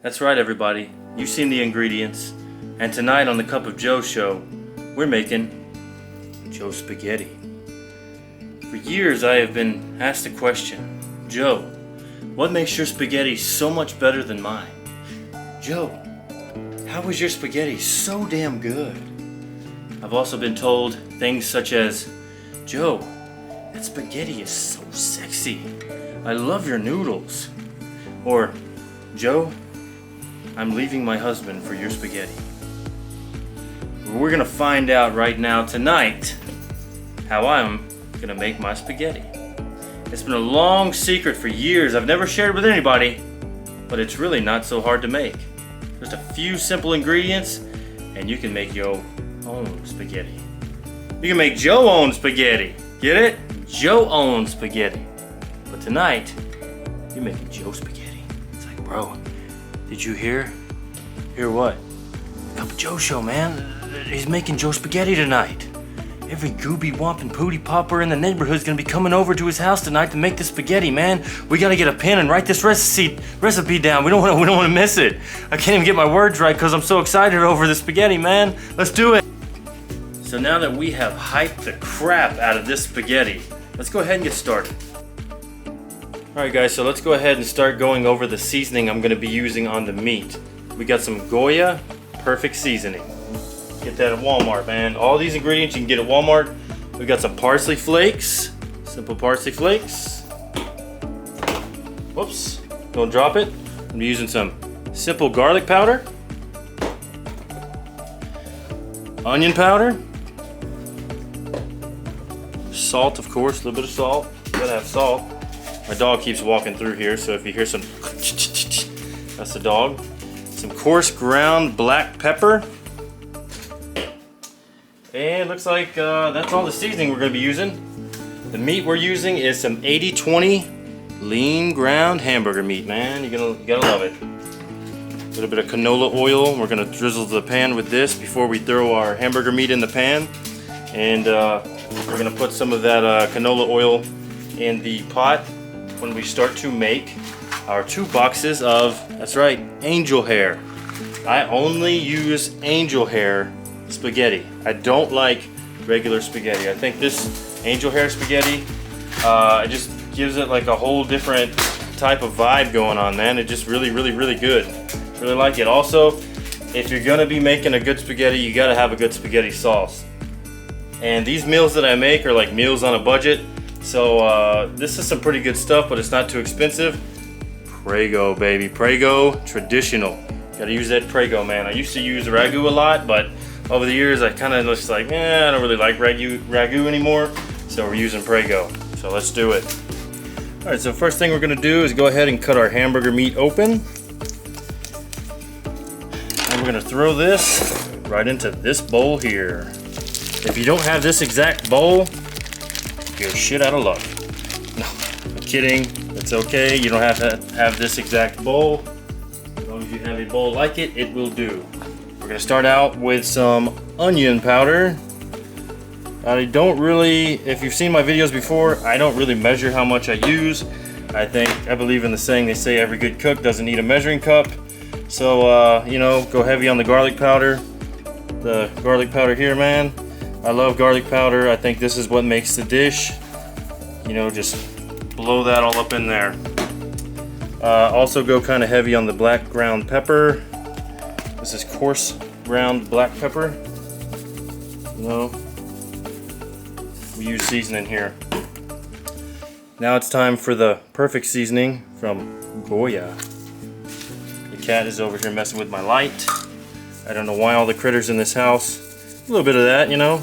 That's right, everybody. You've seen the ingredients. And tonight on the Cup of Joe show, we're making Joe spaghetti. For years I have been asked the question, Joe, what makes your spaghetti so much better than mine? Joe, how is your spaghetti so damn good? I've also been told things such as, Joe, that spaghetti is so sexy. I love your noodles. Or, Joe, I'm leaving my husband for your spaghetti. We're gonna find out right now tonight how I'm gonna make my spaghetti. It's been a long secret for years. I've never shared it with anybody, but it's really not so hard to make. Just a few simple ingredients and you can make your own spaghetti. You can make Joe own spaghetti. Get it? Joe own spaghetti. But tonight, you're making Joe spaghetti. It's like, bro, did you hear? Hear what? Cup of Joe show, man. He's making Joe spaghetti tonight. Every gooby womp and pooty popper in the neighborhood is gonna be coming over to his house tonight to make the spaghetti, man. We gotta get a pen and write this recipe down. We don't wanna miss it. I can't even get my words right because I'm so excited over the spaghetti, man. Let's do it. So now that we have hyped the crap out of this spaghetti, let's go ahead and get started. Alright guys, so let's go ahead and start going over the seasoning I'm gonna be using on the meat. We got some Goya Perfect Seasoning. Get that at Walmart, man. All these ingredients you can get at Walmart. We got some parsley flakes, simple parsley flakes. Whoops, don't drop it. I'm using some simple garlic powder, onion powder, salt, of course, a little bit of salt. You gotta have salt. My dog keeps walking through here, so if you hear some, that's the dog. Some coarse ground black pepper. And looks like that's all the seasoning we're going to be using. The meat we're using is some 80/20 lean ground hamburger meat, man. You gotta love it. A little bit of canola oil. We're going to drizzle the pan with this before we throw our hamburger meat in the pan. And we're going to put some of that canola oil in the pot when we start to make our 2 boxes of, that's right, angel hair. I only use angel hair spaghetti. I don't like regular spaghetti. I think this angel hair spaghetti, it just gives it like a whole different type of vibe going on, man. It just really good. Really like it. Also, if you're gonna be making a good spaghetti, you gotta have a good spaghetti sauce. And these meals that I make are like meals on a budget. So this is some pretty good stuff, but it's not too expensive. Prego, baby. Prego traditional. Gotta use that Prego, man. I used to use ragu a lot, but over the years I kind of just like, I don't really like ragu anymore. So we're using Prego. So let's do it. Alright, so first thing we're gonna do is go ahead and cut our hamburger meat open. And we're gonna throw this right into this bowl here. If you don't have this exact bowl, you're shit out of luck. No, I'm kidding. It's okay. You don't have to have this exact bowl. As long as you have a bowl like it, it will do. We're gonna start out with some onion powder. I don't really, if you've seen my videos before, I don't really measure how much I use. I believe in the saying they say every good cook doesn't need a measuring cup. So, you know, go heavy on the garlic powder. The garlic powder here, man. I love garlic powder. I think this is what makes the dish. You know, just blow that all up in there. Also go kind of heavy on the black ground pepper. This is coarse ground black pepper. You know, we use seasoning here. Now it's time for the perfect seasoning from Goya. The cat is over here messing with my light. I don't know why all the critters in this house. A little bit of that, you know.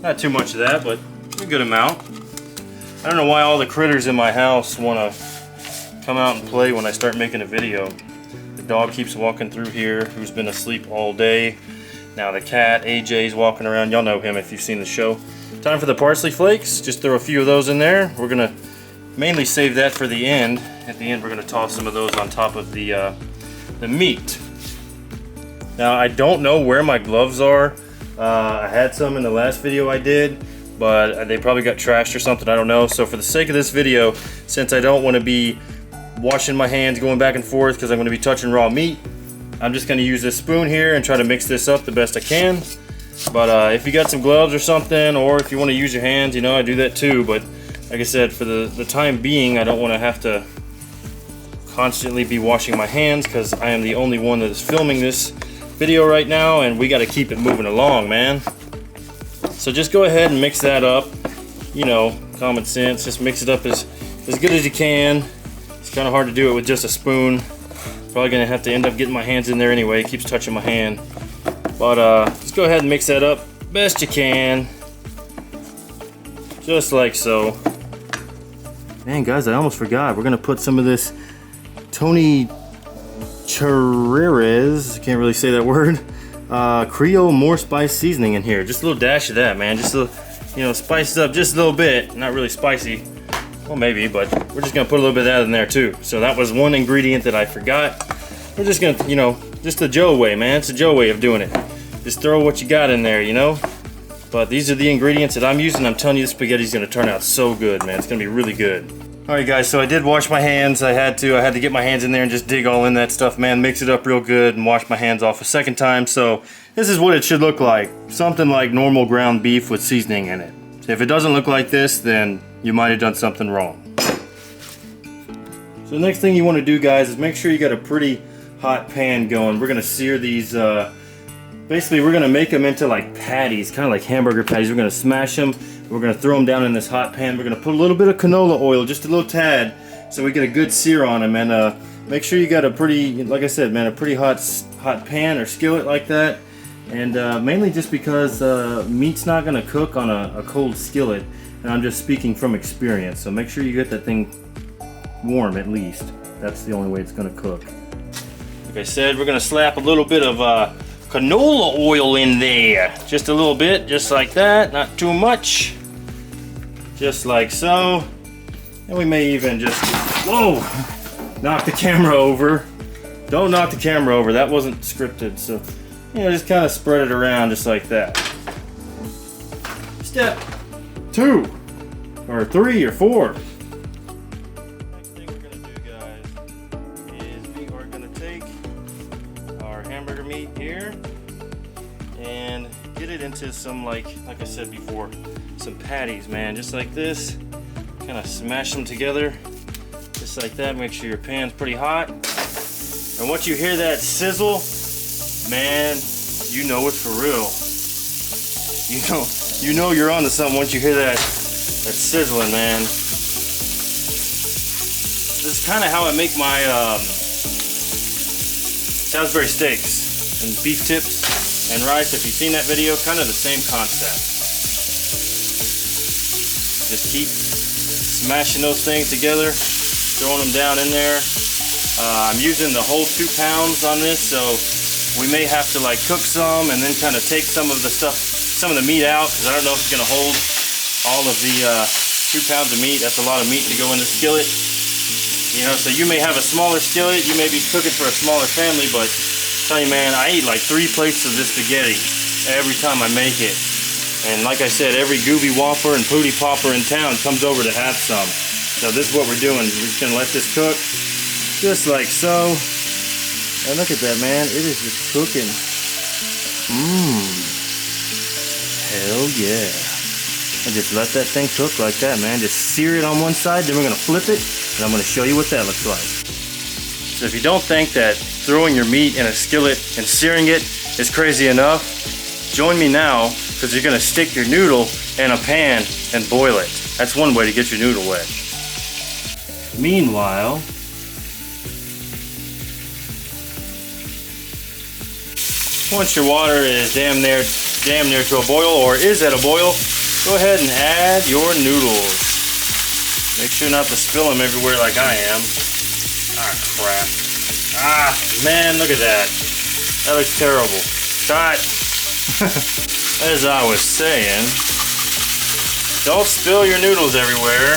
Not too much of that, but a good amount. I don't know why all the critters in my house want to come out and play when I start making a video. The dog keeps walking through here, who's been asleep all day. Now the cat, AJ's walking around. Y'all know him if you've seen the show. Time for the parsley flakes. Just throw a few of those in there. We're gonna mainly save that for the end. At the end, we're gonna toss some of those on top of the meat. Now I don't know where my gloves are. I had some in the last video I did, but they probably got trashed or something, I don't know. So for the sake of this video, since I don't want to be washing my hands, going back and forth because I'm going to be touching raw meat. I'm just going to use this spoon here and try to mix this up the best I can. But if you got some gloves or something, or if you want to use your hands, you know, I do that too. But like I said, for the time being, I don't want to have to constantly be washing my hands because I am the only one that is filming this video right now, and we got to keep it moving along, man. So just go ahead and mix that up. You know, common sense, just mix it up as good as you can. It's kind of hard to do it with just a spoon. Probably gonna have to end up getting my hands in there anyway. It keeps touching my hand. But just go ahead and mix that up best you can. Just like so. Man, guys, I almost forgot. We're gonna put some of this Tony Cherez, can't really say that word, Creole more spice seasoning in here. Just a little dash of that, man. Just a little, you know, spice it up just a little bit. Not really spicy. Well, maybe, but we're just gonna put a little bit of that in there too. So that was one ingredient that I forgot. We're just gonna, you know, just the Joe way, man. It's the Joe way of doing it. Just throw what you got in there, you know? But these are the ingredients that I'm using. I'm telling you, the spaghetti's gonna turn out so good, man. It's gonna be really good. All right, guys, so I did wash my hands. I had to get my hands in there and just dig all in that stuff, man. Mix it up real good and wash my hands off a second time. So this is what it should look like. Something like normal ground beef with seasoning in it. So if it doesn't look like this, then you might have done something wrong. So the next thing you want to do, guys, is make sure you got a pretty hot pan going. We're gonna sear these, basically we're gonna make them into like patties, kind of like hamburger patties. We're gonna smash them. We're gonna throw them down in this hot pan. We're gonna put a little bit of canola oil, just a little tad, so we get a good sear on them. And make sure you got a pretty, like I said, man, a pretty hot pan or skillet like that. And mainly just because meat's not gonna cook on a cold skillet. And I'm just speaking from experience. So make sure you get that thing warm at least. That's the only way it's gonna cook. Like I said, we're gonna slap a little bit of canola oil in there. Just a little bit, just like that, not too much. Just like so. And we may even just, whoa, knock the camera over. Don't knock the camera over, that wasn't scripted. So, you know, just kind of spread it around just like that. Step 2, or 3, or 4. Next thing we're gonna do, guys, is we are gonna take our hamburger meat here and get it into some, like I said before, some patties, man, just like this. Kind of smash them together, just like that. Make sure your pan's pretty hot. And once you hear that sizzle, man, you know it's for real. You know you're onto something once you hear that sizzling, man. This is kind of how I make my Salisbury steaks and beef tips and rice. If you've seen that video, kind of the same concept. Just keep smashing those things together, throwing them down in there. I'm using the whole 2 pounds on this, so we may have to like cook some and then kind of take some of the stuff, some of the meat out, because I don't know if it's going to hold all of the 2 pounds of meat. That's a lot of meat to go in the skillet. You know, so you may have a smaller skillet, you may be cooking for a smaller family, but I tell you, man, I eat like 3 plates of this spaghetti every time I make it. And like I said, every Gooby Whopper and Pootie Popper in town comes over to have some. So this is what we're doing. We're just going to let this cook just like so. And look at that, man. It is just cooking. Hell yeah. And just let that thing cook like that, man. Just sear it on one side, then we're going to flip it, and I'm going to show you what that looks like. So if you don't think that throwing your meat in a skillet and searing it is crazy enough, join me now, because you're going to stick your noodle in a pan and boil it. That's one way to get your noodle wet. Meanwhile, once your water is damn near to a boil, or is at a boil, go ahead and add your noodles. Make sure not to spill them everywhere like I am. Ah, crap. Ah, man, look at that. That looks terrible. Cut. As I was saying, don't spill your noodles everywhere.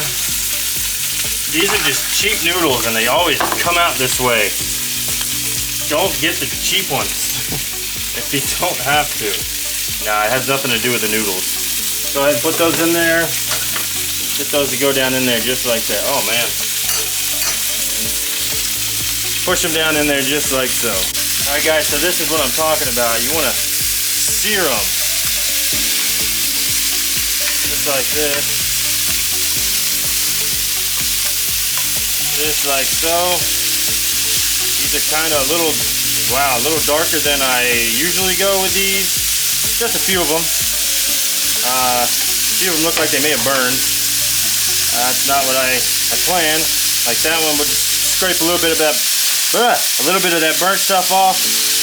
These are just cheap noodles and they always come out this way. Don't get the cheap ones if you don't have to. Nah, it has nothing to do with the noodles. Go ahead and put those in there. Get those to go down in there just like that. Oh man. push them down in there just like so. Alright guys, so this is what I'm talking about. You want to sear them. Just like this. Just like so. These are kind of a little darker than I usually go with these. Just a few of them. A few of them look like they may have burned. That's not what I planned. Like that one, we'll just scrape a little bit of that burnt stuff off,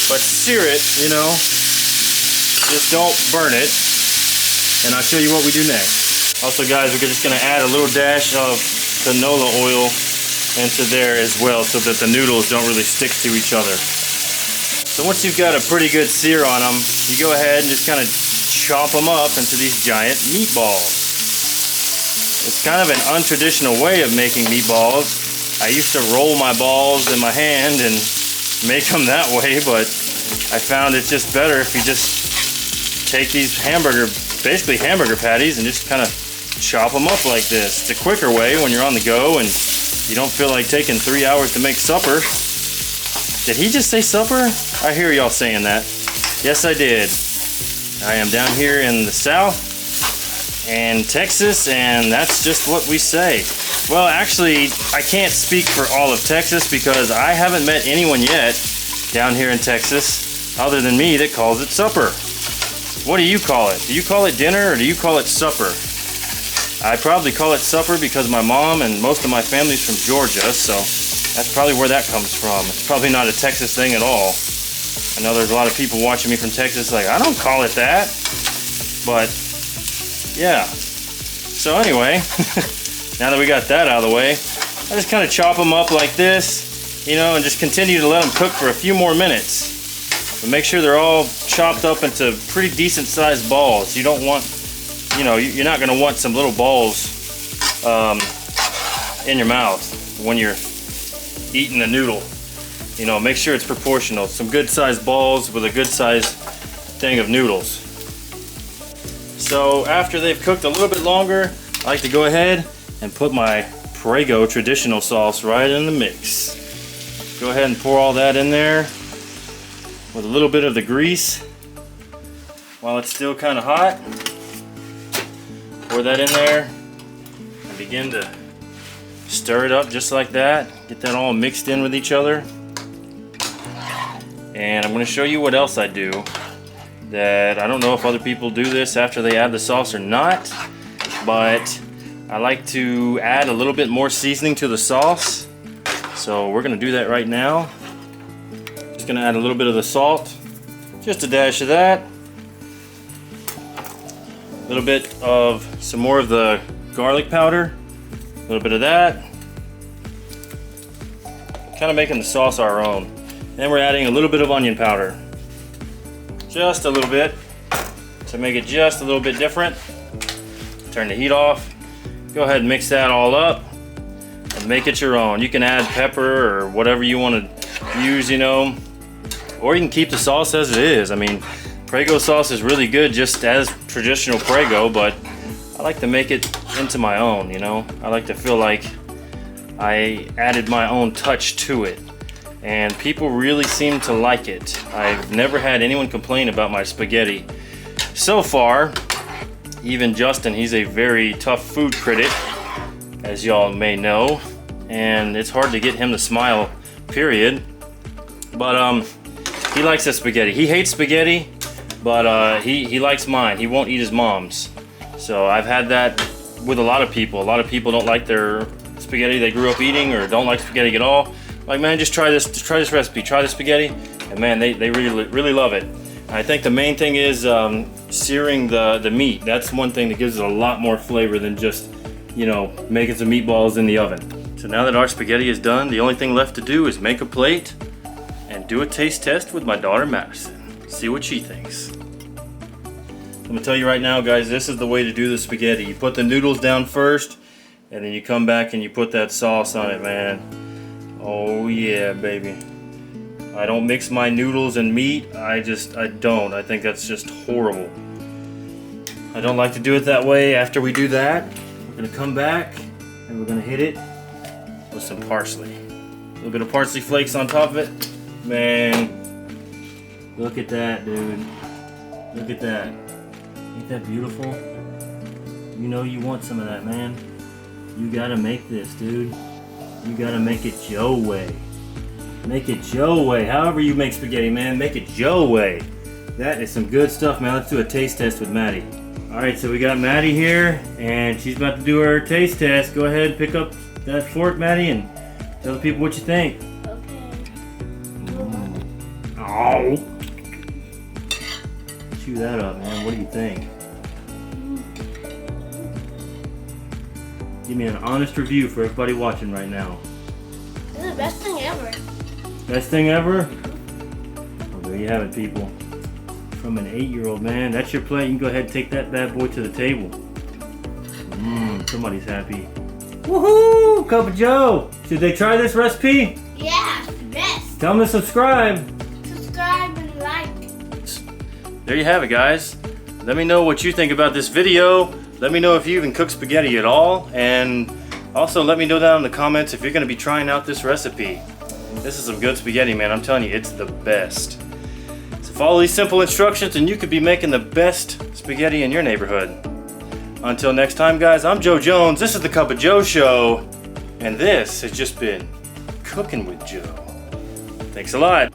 but sear it, you know. Just don't burn it. And I'll show you what we do next. Also guys, we're just gonna add a little dash of canola oil into there as well so that the noodles don't really stick to each other. So once you've got a pretty good sear on them, you go ahead and just kind of chop them up into these giant meatballs. It's kind of an untraditional way of making meatballs. I used to roll my balls in my hand and make them that way, but I found it's just better if you just take these basically hamburger patties, and just kind of chop them up like this. It's a quicker way when you're on the go and you don't feel like taking 3 hours to make supper. Did he just say supper? I hear y'all saying that. Yes, I did. I am down here in the South and Texas, and that's just what we say. Well, actually, I can't speak for all of Texas because I haven't met anyone yet down here in Texas other than me that calls it supper. What do you call it? Do you call it dinner or do you call it supper? I probably call it supper because my mom and most of my family's from Georgia, so that's probably where that comes from. It's probably not a Texas thing at all. I know there's a lot of people watching me from Texas like, I don't call it that. But, yeah. So anyway, now that we got that out of the way, I just kind of chop them up like this, you know, and just continue to let them cook for a few more minutes. But make sure they're all chopped up into pretty decent sized balls. You don't want, you know, you're not going to want some little balls in your mouth when you're eating the noodle. You know, make sure it's proportional. Some good sized balls with a good sized thing of noodles. So after they've cooked a little bit longer, I like to go ahead and put my Prego traditional sauce right in the mix. Go ahead and pour all that in there with a little bit of the grease while it's still kind of hot. Pour that in there and begin to stir it up just like that. Get that all mixed in with each other. And I'm going to show you what else I do that I don't know if other people do this after they add the sauce or not, but I like to add a little bit more seasoning to the sauce. So we're going to do that right now. Just going to add a little bit of the salt, just a dash of that, a little bit of some more of the garlic powder, a little bit of that, kind of making the sauce our own. Then we're adding a little bit of onion powder, just a little bit to make it just a little bit different. Turn the heat off. Go ahead and mix that all up and make it your own. You can add pepper or whatever you want to use, you know, or you can keep the sauce as it is. I mean, Prego sauce is really good just as traditional Prego, but I like to make it into my own, you know. I like to feel like I added my own touch to it, and people really seem to like it. I've never had anyone complain about my spaghetti so far. Even Justin, he's a very tough food critic, as y'all may know, and it's hard to get him to smile, period. But he likes the spaghetti. He hates spaghetti, but he likes mine. He won't eat his mom's. So I've had that with a lot of people. A lot of people don't like their spaghetti they grew up eating, or don't like spaghetti at all. Like, man, just try this recipe, try this spaghetti, and man, they really love it. I think the main thing is searing the meat. That's one thing that gives it a lot more flavor than just, you know, making some meatballs in the oven. So now that our spaghetti is done, the only thing left to do is make a plate and do a taste test with my daughter Madison. See what she thinks. I'm gonna tell you right now, guys, this is the way to do the spaghetti. You put the noodles down first, and then you come back and you put that sauce on it, man. Oh yeah, baby. I don't mix my noodles and meat. I don't. I think that's just horrible. I don't like to do it that way. After we do that, we're gonna come back and we're gonna hit it with some parsley. little bit of parsley flakes on top of it. Man, look at that, dude. Look at that. Ain't that beautiful? You know you want some of that, man. You gotta make this, dude. You gotta make it Joe way. Make it Joe way. However you make spaghetti, man, make it Joe way. That is some good stuff, man. Let's do a taste test with Maddie. Alright, so we got Maddie here, and she's about to do her taste test. Go ahead, pick up that fork, Maddie, and tell the people what you think. Okay. Oh! Chew that up, man. What do you think? Give me an honest review for everybody watching right now. This is the best thing ever. Best thing ever? Well, there you have it, people. From an 8-year-old, man. That's your plate. You can go ahead and take that bad boy to the table. Somebody's happy. Woohoo! Cup of Joe! Should they try this recipe? Yeah, it's the best. Tell them to subscribe. Subscribe and like. There you have it, guys. Let me know what you think about this video. Let me know if you even cook spaghetti at all. And also let me know down in the comments if you're going to be trying out this recipe. This is some good spaghetti, man. I'm telling you, it's the best. So follow these simple instructions and you could be making the best spaghetti in your neighborhood. Until next time, guys, I'm Joe Jones. This is the Cup of Joe Show. And this has just been Cooking with Joe. Thanks a lot.